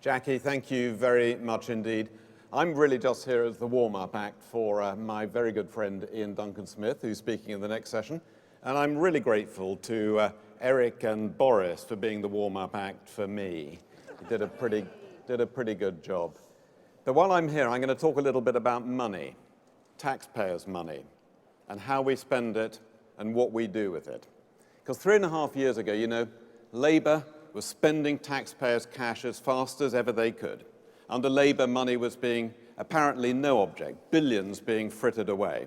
Jackie, thank you very much indeed. I'm really just here as the warm-up act for my very good friend Ian Duncan-Smith, who's speaking in the next session. And I'm really grateful to Eric and Boris for being the warm-up act for me. He did a pretty good job. But while I'm here, I'm going to talk a little bit about money, taxpayers' money, and how we spend it and what we do with it. Because 3.5 years ago, you know, Labour was spending taxpayers' cash as fast as ever they could. Under Labour, money was being apparently no object, billions being frittered away.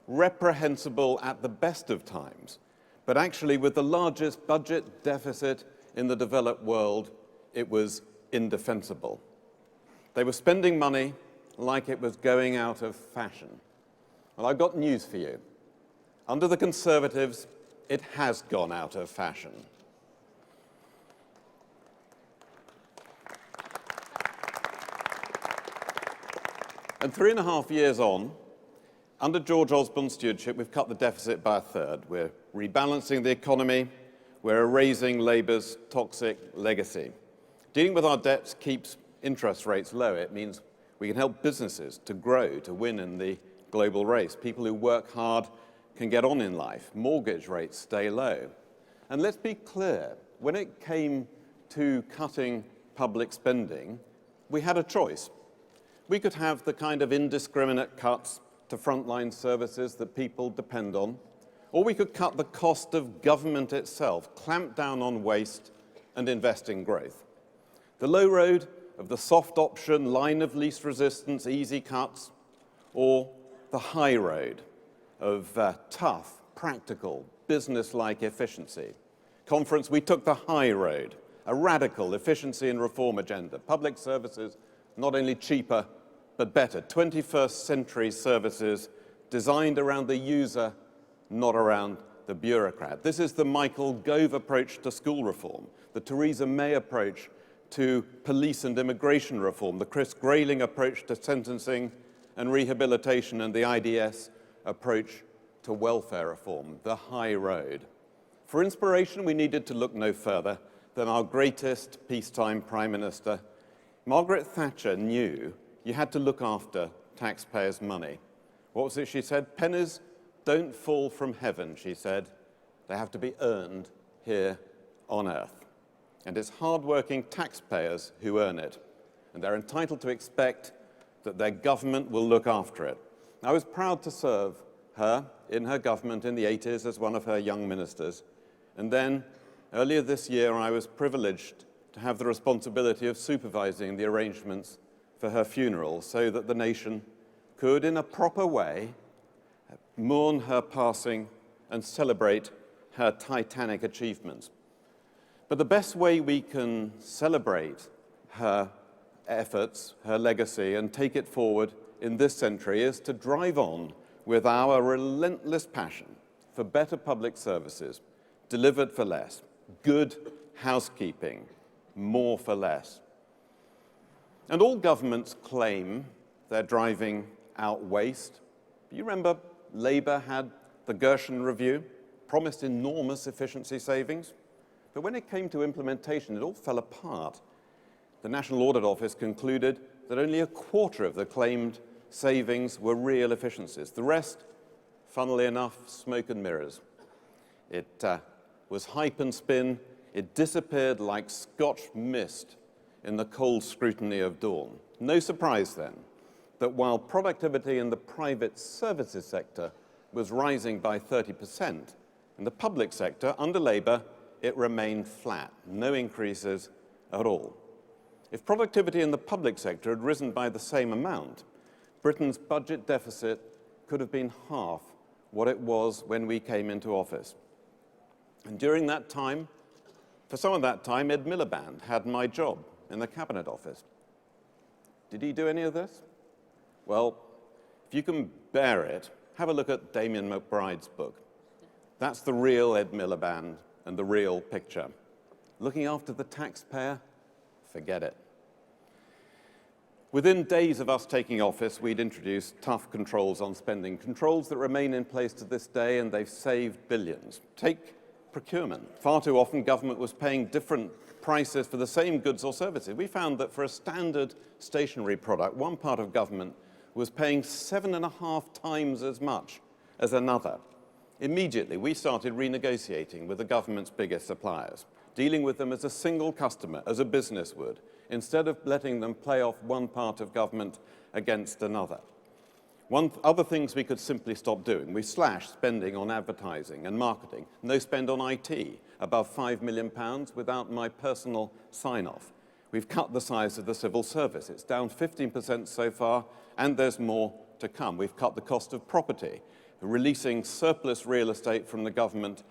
Reprehensible at the best of times, but actually with the largest budget deficit in the developed world, it was indefensible. They were spending money like it was going out of fashion. Well, I've got news for you. Under the Conservatives, it has gone out of fashion. And 3.5 years on, under George Osborne's stewardship, we've cut the deficit by 1/3. We're rebalancing the economy. We're erasing Labour's toxic legacy. Dealing with our debts keeps interest rates low. It means we can help businesses to grow, to win in the global race. People who work hard can get on in life. Mortgage rates stay low. And let's be clear, when it came to cutting public spending, we had a choice. We could have the kind of indiscriminate cuts to frontline services that people depend on, or we could cut the cost of government itself, clamp down on waste and invest in growth. The low road of the soft option, line of least resistance, easy cuts, or the high road of tough, practical, business-like efficiency. Conference, we took the high road, a radical efficiency and reform agenda. Public services not only cheaper, but better. 21st century services designed around the user, not around the bureaucrat. This is the Michael Gove approach to school reform, the Theresa May approach to police and immigration reform, the Chris Grayling approach to sentencing and rehabilitation, and the IDS approach to welfare reform, the high road. For inspiration, we needed to look no further than our greatest peacetime Prime Minister. Margaret Thatcher knew you had to look after taxpayers' money. What was it she said? Pennies don't fall from heaven, she said. They have to be earned here on earth. And it's hard-working taxpayers who earn it. And they're entitled to expect that their government will look after it. I was proud to serve her in her government in the 80s as one of her young ministers. And then, earlier this year, I was privileged to have the responsibility of supervising the arrangements for her funeral so that the nation could, in a proper way, mourn her passing and celebrate her titanic achievements. But the best way we can celebrate her efforts, her legacy, and take it forward in this century is to drive on with our relentless passion for better public services, delivered for less, good housekeeping, more for less. And all governments claim they're driving out waste. You remember Labour had the Gershon Review, promised enormous efficiency savings. But when it came to implementation, it all fell apart. The National Audit Office concluded that only 1/4 of the claimed savings were real efficiencies. The rest, funnily enough, smoke and mirrors. It was hype and spin. It disappeared like Scotch mist in the cold scrutiny of dawn. No surprise then that while productivity in the private services sector was rising by 30%, in the public sector, under Labour, it remained flat, no increases at all. If productivity in the public sector had risen by the same amount, Britain's budget deficit could have been half what it was when we came into office. And during that time, for some of that time, Ed Miliband had my job in the Cabinet Office. Did he do any of this? Well, if you can bear it, have a look at Damien McBride's book. That's the real Ed Miliband and the real picture. Looking after the taxpayer? Forget it. Within days of us taking office, we'd introduced tough controls on spending, controls that remain in place to this day, and they've saved billions. Take procurement. Far too often, government was paying different prices for the same goods or services. We found that for a standard stationery product, one part of government was paying 7.5 times as much as another. Immediately, we started renegotiating with the government's biggest suppliers, dealing with them as a single customer, as a business would, instead of letting them play off one part of government against another. Other things we could simply stop doing. We slashed spending on advertising and marketing. No spend on IT, above £5 million without my personal sign-off. We've cut the size of the civil service. It's down 15% so far, and there's more to come. We've cut the cost of property, releasing surplus real estate from the government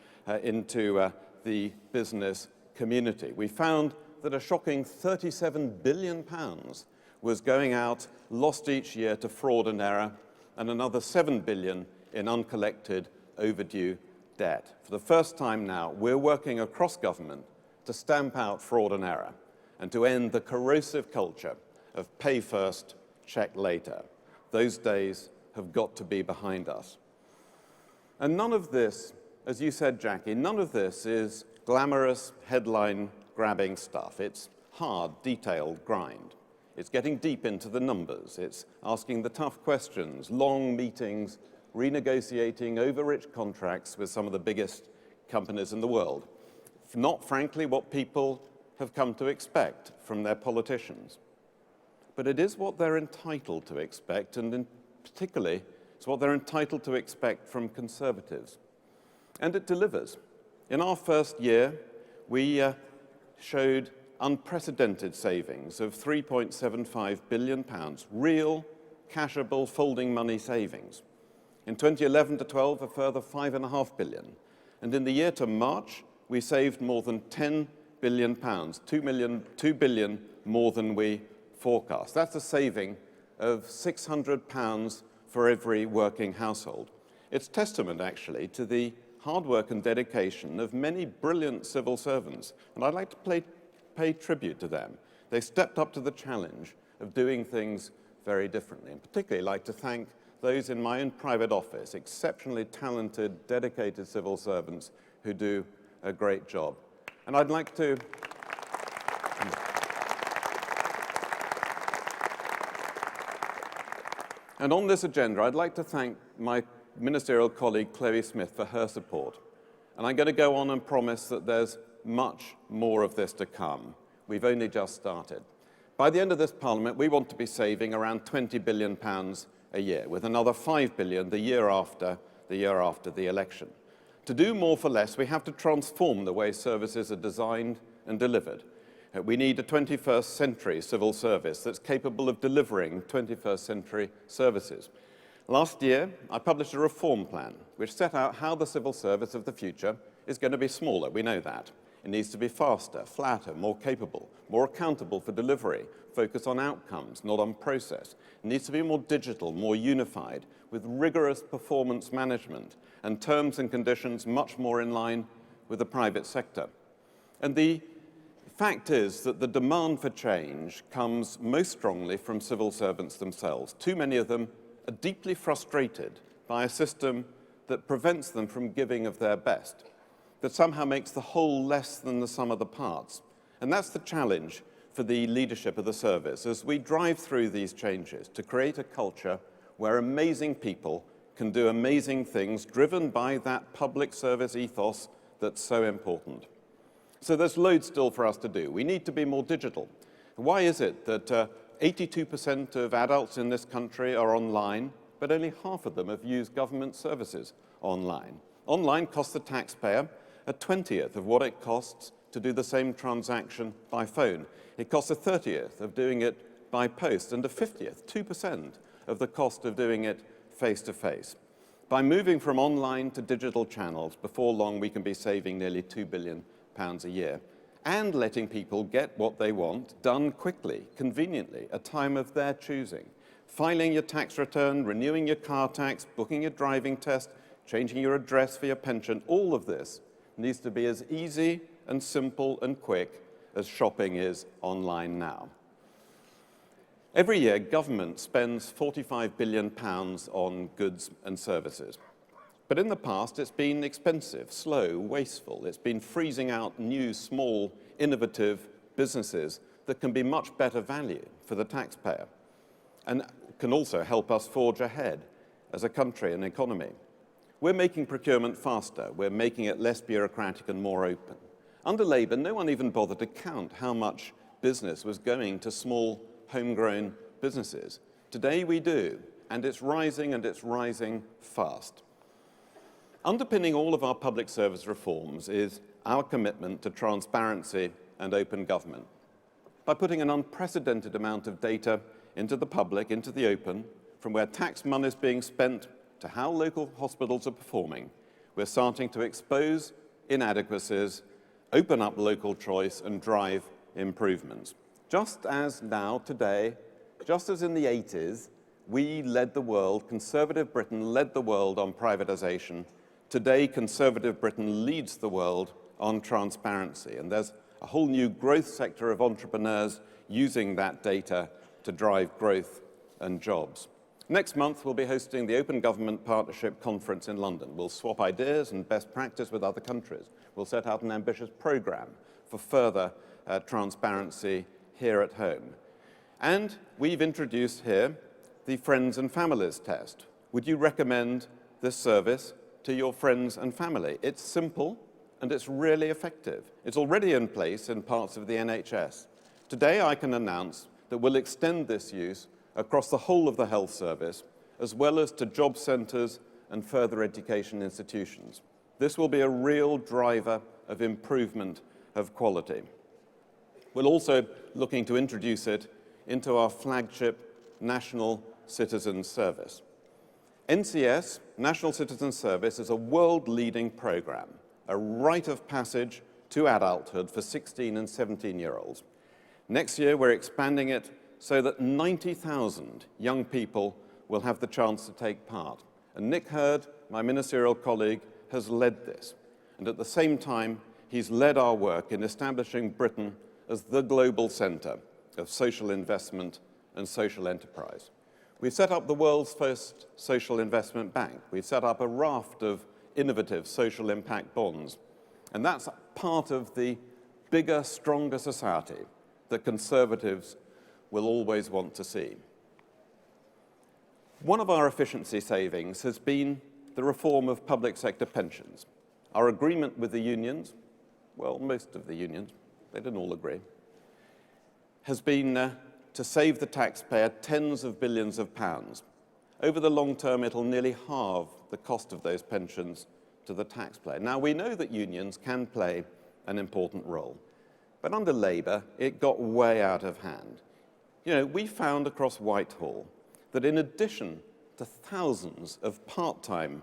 into the business community. We found that a shocking £37 billion was going out, lost each year to fraud and error, and another £7 billion in uncollected overdue debt. For the first time now, we're working across government to stamp out fraud and error and to end the corrosive culture of pay first, check later. Those days have got to be behind us. And none of this, as you said, Jackie, none of this is glamorous, headline-grabbing stuff. It's hard, detailed grind. It's getting deep into the numbers. It's asking the tough questions, long meetings, renegotiating over-rich contracts with some of the biggest companies in the world. Not, frankly, what people have come to expect from their politicians. But it is what they're entitled to expect, and particularly, it's what they're entitled to expect from Conservatives. And it delivers. In our first year, we showed unprecedented savings of £3.75 billion, real, cashable, folding money savings. In 2011 to 12, a further £5.5 billion. And in the year to March, we saved more than £10 billion, £2 billion more than we forecast. That's a saving of £600 for every working household. It's testament, actually, to the hard work and dedication of many brilliant civil servants, and I'd like to pay tribute to them. They stepped up to the challenge of doing things very differently, and particularly like to thank those in my own private office, exceptionally talented, dedicated civil servants who do a great job. And I'd like to And on this agenda, I'd like to thank my ministerial colleague, Chloe Smith, for her support. And I'm going to go on and promise that there's much more of this to come. We've only just started. By the end of this Parliament, we want to be saving around £20 billion a year, with another £5 billion the year after the election. To do more for less, we have to transform the way services are designed and delivered. We need a 21st century civil service that's capable of delivering 21st century services. Last year, I published a reform plan which set out how the civil service of the future is going to be smaller. We know that. It needs to be faster, flatter, more capable, more accountable for delivery, focus on outcomes, not on process. It needs to be more digital, more unified, with rigorous performance management and terms and conditions much more in line with the private sector. And the fact is that the demand for change comes most strongly from civil servants themselves. Too many of them are deeply frustrated by a system that prevents them from giving of their best, that somehow makes the whole less than the sum of the parts. And that's the challenge for the leadership of the service as we drive through these changes to create a culture where amazing people can do amazing things driven by that public service ethos that's so important. So there's loads still for us to do. We need to be more digital. Why is it that 82% of adults in this country are online, but only half of them have used government services online? Online costs the taxpayer a 20th of what it costs to do the same transaction by phone. It costs a 30th of doing it by post and a 50th, 2% of the cost of doing it face-to-face. By moving from online to digital channels, before long we can be saving nearly £2 billion a year and letting people get what they want done quickly, conveniently, a time of their choosing. Filing your tax return, renewing your car tax, booking your driving test, changing your address for your pension, all of this needs to be as easy and simple and quick as shopping is online now. Every year, government spends £45 billion on goods and services. But in the past, it's been expensive, slow, wasteful. It's been freezing out new, small, innovative businesses that can be much better value for the taxpayer and can also help us forge ahead as a country and economy. We're making procurement faster. We're making it less bureaucratic and more open. Under Labour, no one even bothered to count how much business was going to small, homegrown businesses. Today we do, and it's rising fast. Underpinning all of our public service reforms is our commitment to transparency and open government. By putting an unprecedented amount of data into the public, into the open, from where tax money is being spent to how local hospitals are performing, we're starting to expose inadequacies, open up local choice, and drive improvements. Just as now, today, just as in the 80s, we led the world, conservative Britain led the world on privatization, today conservative Britain leads the world on transparency. And there's a whole new growth sector of entrepreneurs using that data to drive growth and jobs. Next month, we'll be hosting the Open Government Partnership Conference in London. We'll swap ideas and best practice with other countries. We'll set out an ambitious program for further transparency here at home. And we've introduced here the Friends and Families test. Would you recommend this service to your friends and family? It's simple and it's really effective. It's already in place in parts of the NHS. Today, I can announce that we'll extend this use across the whole of the health service, as well as to job centres and further education institutions. This will be a real driver of improvement of quality. We're also looking to introduce it into our flagship National Citizen Service. NCS, National Citizen Service, is a world-leading programme, a rite of passage to adulthood for 16 and 17-year-olds. Next year, we're expanding it so that 90,000 young people will have the chance to take part. And Nick Hurd, my ministerial colleague, has led this. And at the same time, he's led our work in establishing Britain as the global centre of social investment and social enterprise. We've set up the world's first social investment bank. We've set up a raft of innovative social impact bonds. And that's part of the bigger, stronger society that Conservatives will always want to see. One of our efficiency savings has been the reform of public sector pensions. Our agreement with the unions, well, most of the unions, they didn't all agree, has been to save the taxpayer tens of billions of pounds. Over the long term, it'll nearly halve the cost of those pensions to the taxpayer. Now, we know that unions can play an important role, but under Labour, it got way out of hand. You know, we found across Whitehall that in addition to thousands of part-time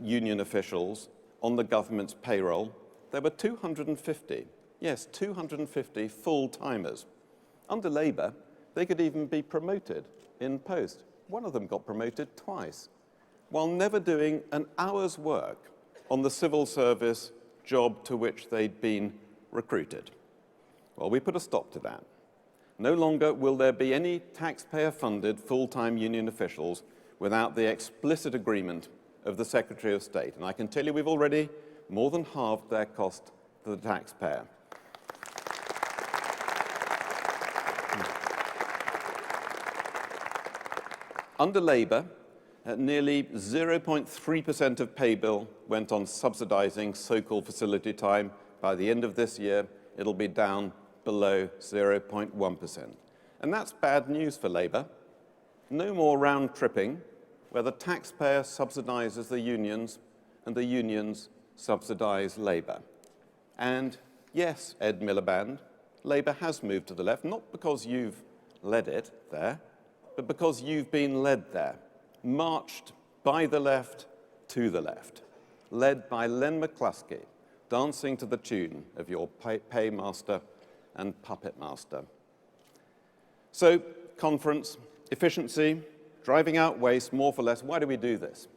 union officials on the government's payroll, there were 250, yes, 250 full-timers. Under Labour, they could even be promoted in post. One of them got promoted twice, while never doing an hour's work on the civil service job to which they'd been recruited. Well, we put a stop to that. No longer will there be any taxpayer-funded full-time union officials without the explicit agreement of the Secretary of State. And I can tell you we've already more than halved their cost to the taxpayer. Under Labour, nearly 0.3% of pay bill went on subsidising so-called facility time. By the end of this year, it'll be down below 0.1%. And that's bad news for Labour. No more round-tripping, where the taxpayer subsidises the unions and the unions subsidise Labour. And yes, Ed Miliband, Labour has moved to the left, not because you've led it there, but because you've been led there, marched by the left to the left, led by Len McCluskey, dancing to the tune of your paymaster and puppet master. So, conference, efficiency, driving out waste, more for less. Why do we do this?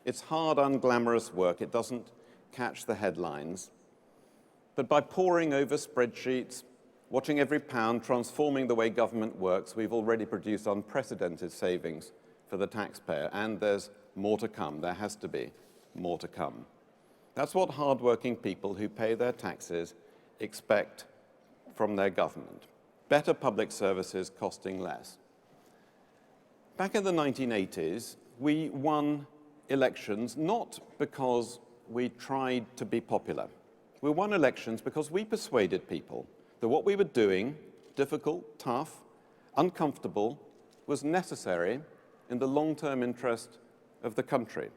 It's hard, unglamorous work. It doesn't catch the headlines. But by poring over spreadsheets, watching every pound, transforming the way government works, we've already produced unprecedented savings for the taxpayer, and there's more to come. There has to be more to come. That's what hard-working people who pay their taxes expect from their government. Better public services costing less. Back in the 1980s, we won elections not because we tried to be popular. We won elections because we persuaded people that what we were doing, difficult, tough, uncomfortable, was necessary in the long-term interest of the country.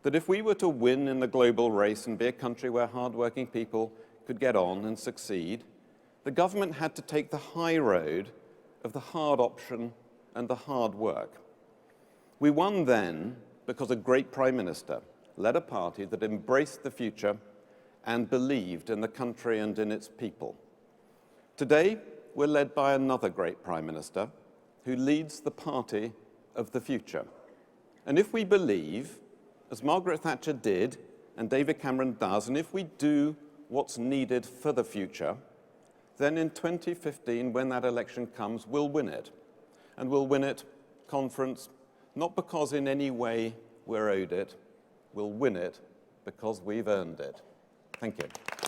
That if we were to win in the global race and be a country where hard-working people could get on and succeed, the government had to take the high road of the hard option and the hard work. We won then because a great Prime Minister led a party that embraced the future and believed in the country and in its people. Today, we're led by another great Prime Minister who leads the party of the future. And if we believe, as Margaret Thatcher did and David Cameron does, and if we do what's needed for the future, then in 2015, when that election comes, we'll win it. And we'll win it, conference, not because in any way we're owed it, we'll win it because we've earned it. Thank you.